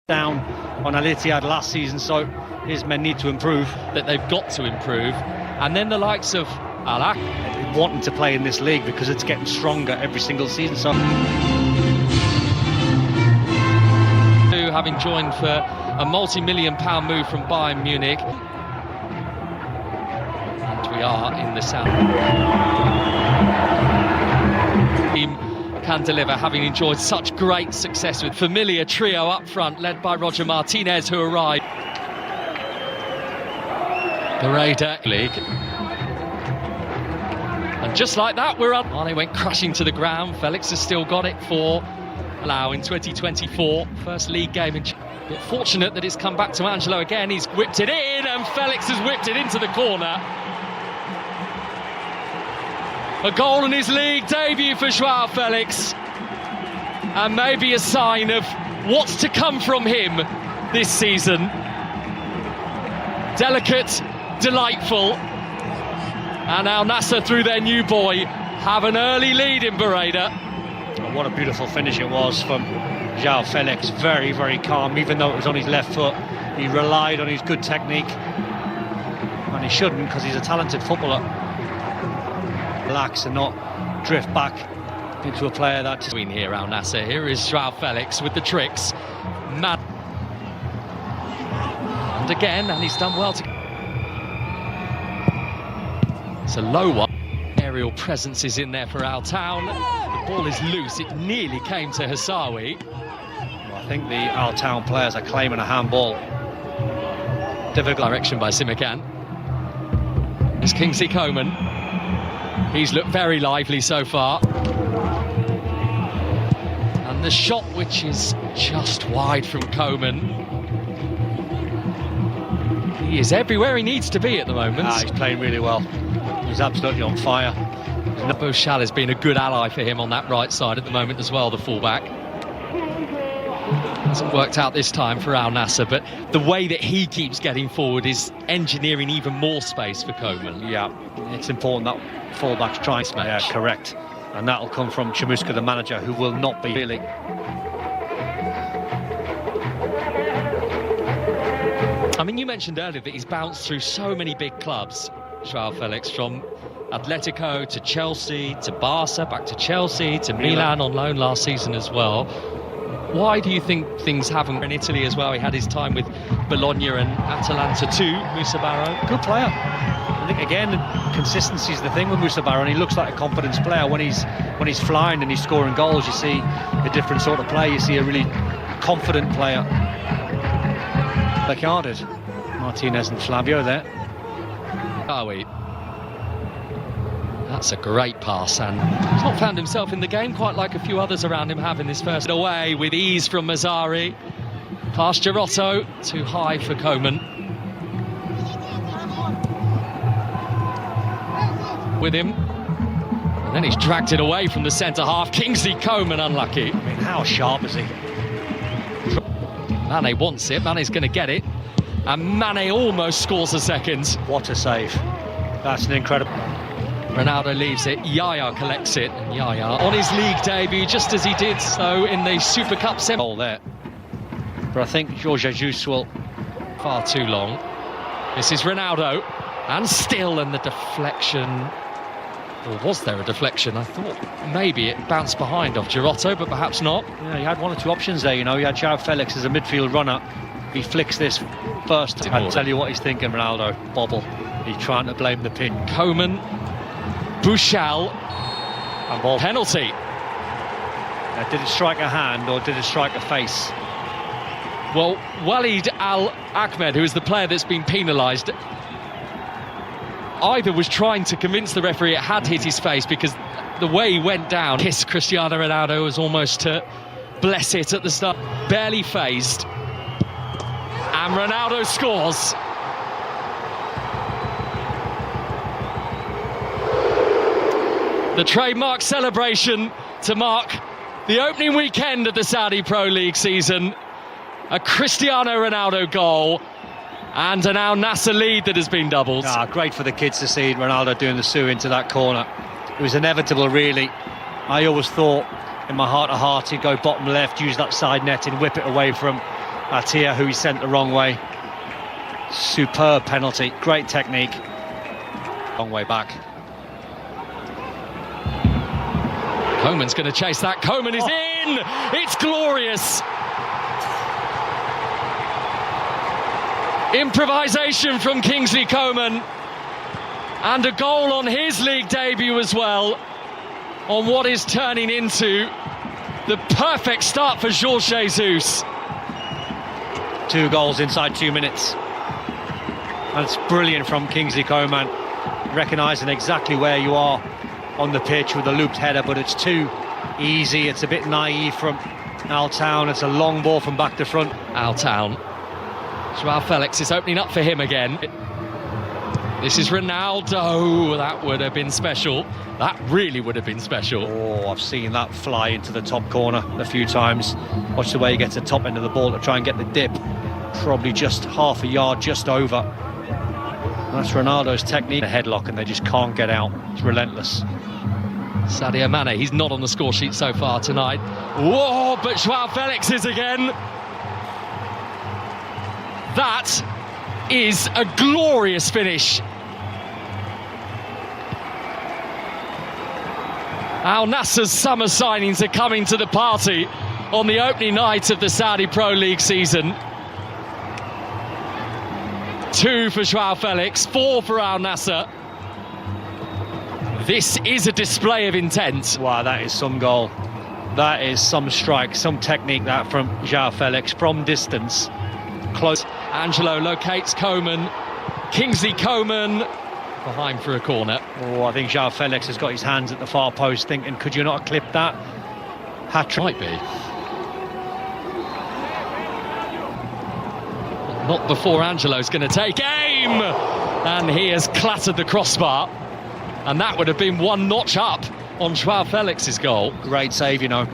down on Al Ittihad last season, so his men need to improve. That they've got to improve. And then the likes of Al wanting to play in this league because it's getting stronger every single season. So having joined for a multi-million-pound move from Bayern Munich. And we are in the south. Team can deliver, having enjoyed such great success with familiar trio up front, led by Roger Martinez, who arrived. The Raider League. And just like that, we're up. Mane went crashing to the ground. Felix has still got it for Allow in 2024. First league game. But fortunate that it's come back to Angelo again. He's whipped it in, and Felix has whipped it into the corner. A goal in his league debut for Joao Felix. And maybe a sign of what's to come from him this season. Delicate, delightful. And now Nassr, through their new boy, have an early lead in Buraydah. What a beautiful finish it was from Joao Felix. Very, very calm, even though it was on his left foot. He relied on his good technique. And he shouldn't, because he's a talented footballer. Relax and not drift back into a player that... Between here, Al Nassr. Here is Joao Felix with the tricks. Mad. And again, and he's done well to... It's a low one. Aerial presence is in there for Al Taawoun. The ball is loose. It nearly came to Hassawi. Well, I think the Al Taawoun players are claiming a handball. Difficult direction by Simikan. It's Kingsley Coman. He's looked very lively so far. And the shot, which is just wide from Coman. He is everywhere he needs to be at the moment. He's playing really well. He's absolutely on fire. Bouchal has been a good ally for him on that right side at the moment as well, the fullback. Hasn't worked out this time for Al Nassr, but the way that he keeps getting forward is engineering even more space for Coman. Yeah, it's important that fullbacks try and smash. Yeah, correct. And that'll come from Chamuska, the manager, who will not be really... I mean, you mentioned earlier that he's bounced through so many big clubs, Joao Felix, from Atletico to Chelsea to Barca, back to Chelsea to Milan on loan last season as well. Why do you think things haven't in Italy as well? He had his time with Bologna and Atalanta too, Moussa Barrow. Good player. I think again, consistency is the thing with Moussa Barrow, and he looks like a confidence player. When he's flying and he's scoring goals, you see a different sort of play. You see a really confident player. Becarded. Martinez and Flavio there. Are we? That's a great pass, and he's not found himself in the game quite like a few others around him have in this first. Away with ease from Mazzari. Past Giroto, too high for Coman. With him. And then he's dragged it away from the centre-half. Kingsley Coman unlucky. I mean, how sharp is he? Mane wants it, Mane's going to get it. And Mane almost scores a second. What a save. That's an incredible... Ronaldo leaves it, Yaya collects it, and Yaya on his league debut, just as he did so in the Super Cup semi. Goal there. But I think Jorge Jesus will... Far too long. This is Ronaldo, and still in the deflection. Or was there a deflection? I thought maybe it bounced behind off Giroto, but perhaps not. Yeah, he had one or two options there, you know. He had Joao Felix as a midfield runner. He flicks this first. I'll tell you what he's thinking, Ronaldo. Bobble. He's trying to blame the pin. Coman, Bouchal, and ball. Penalty. Did it strike a hand or did it strike a face? Well, Walid Al-Ahmed, who is the player that's been penalised, either was trying to convince the referee it had hit his face, because the way he went down, kiss Cristiano Ronaldo was almost to bless it at the start. Barely phased. And Ronaldo scores. The trademark celebration to mark the opening weekend of the Saudi Pro League season. A Cristiano Ronaldo goal and an Al Nassr lead that has been doubled. Great for the kids to see Ronaldo doing the Sue into that corner. It was inevitable, really. I always thought, in my heart of hearts, he'd go bottom left, use that side netting, whip it away from Atia, who he sent the wrong way. Superb penalty, great technique. Long way back. Coman's going to chase that. Coman is in! It's glorious! Improvisation from Kingsley Coman. And a goal on his league debut as well. On what is turning into the perfect start for Jorge Jesus. 2 goals inside 2 minutes. And it's brilliant from Kingsley Coman, recognising exactly where you are on the pitch with a looped header, but it's too easy. It's a bit naive from Taawoun. It's a long ball from back to front. Taawoun. Joao Felix is opening up for him again. This is Ronaldo. That would have been special. That really would have been special. Oh, I've seen that fly into the top corner a few times. Watch the way he gets the top end of the ball to try and get the dip. Probably just half a yard, just over. That's Ronaldo's technique. A headlock and they just can't get out. It's relentless. Sadio Mane, he's not on the score sheet so far tonight. Whoa, but Joao Felix is again. That is a glorious finish. Al Nassr's summer signings are coming to the party on the opening night of the Saudi Pro League season. 2 for Joao Felix, 4 for Al Nassr. This is a display of intent. Wow, that is some goal. That is some strike, some technique that from Joao Felix from distance. Close. Angelo locates Coman. Kingsley Coman behind for a corner. Oh, I think Joao Felix has got his hands at the far post thinking, could you not clip that? Hat-trick. Might be. Not before Angelo's going to take aim! And he has clattered the crossbar. And that would have been 1 notch up on Joao Felix's goal. Great save, you know.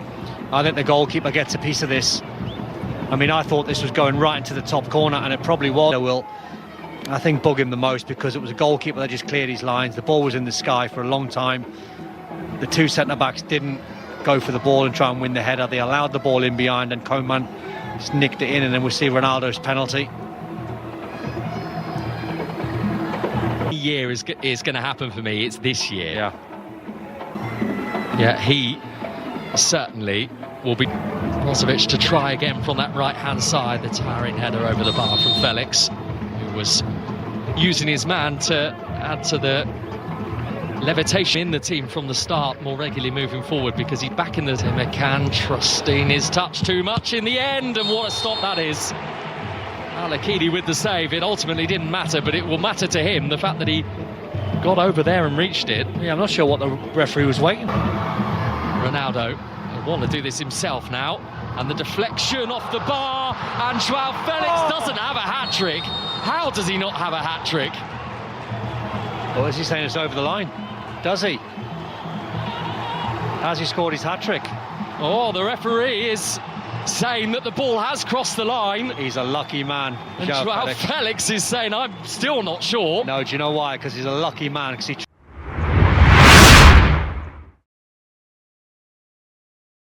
I think the goalkeeper gets a piece of this. I mean, I thought this was going right into the top corner, and it probably was. It will, I think, bug him the most because it was a goalkeeper that just cleared his lines. The ball was in the sky for a long time. The 2 centre-backs didn't go for the ball and try and win the header. They allowed the ball in behind, and Coman just nicked it in, and then we see Ronaldo's penalty. Year is going to happen for me. It's this year. Yeah, he certainly will be. Brozovic to try again from that right-hand side. The towering header over the bar from Felix, who was using his man to add to the levitation in the team from the start, more regularly moving forward because he's back in the team. McCann trusting his touch too much in the end, and what a stop that is. Al-Akidi with the save. It ultimately didn't matter, but it will matter to him, the fact that he got over there and reached it. Yeah, I'm not sure what the referee was waiting. Ronaldo will want to do this himself now, and the deflection off the bar, and Joao Felix doesn't have a hat-trick. How does he not have a hat-trick? Well, is he saying it's over the line? Does he? Has he scored his hat-trick? Oh, the referee is saying that the ball has crossed the line. He's a lucky man. And Joao Felix is saying, I'm still not sure. No, do you know why? Because he's a lucky man, because he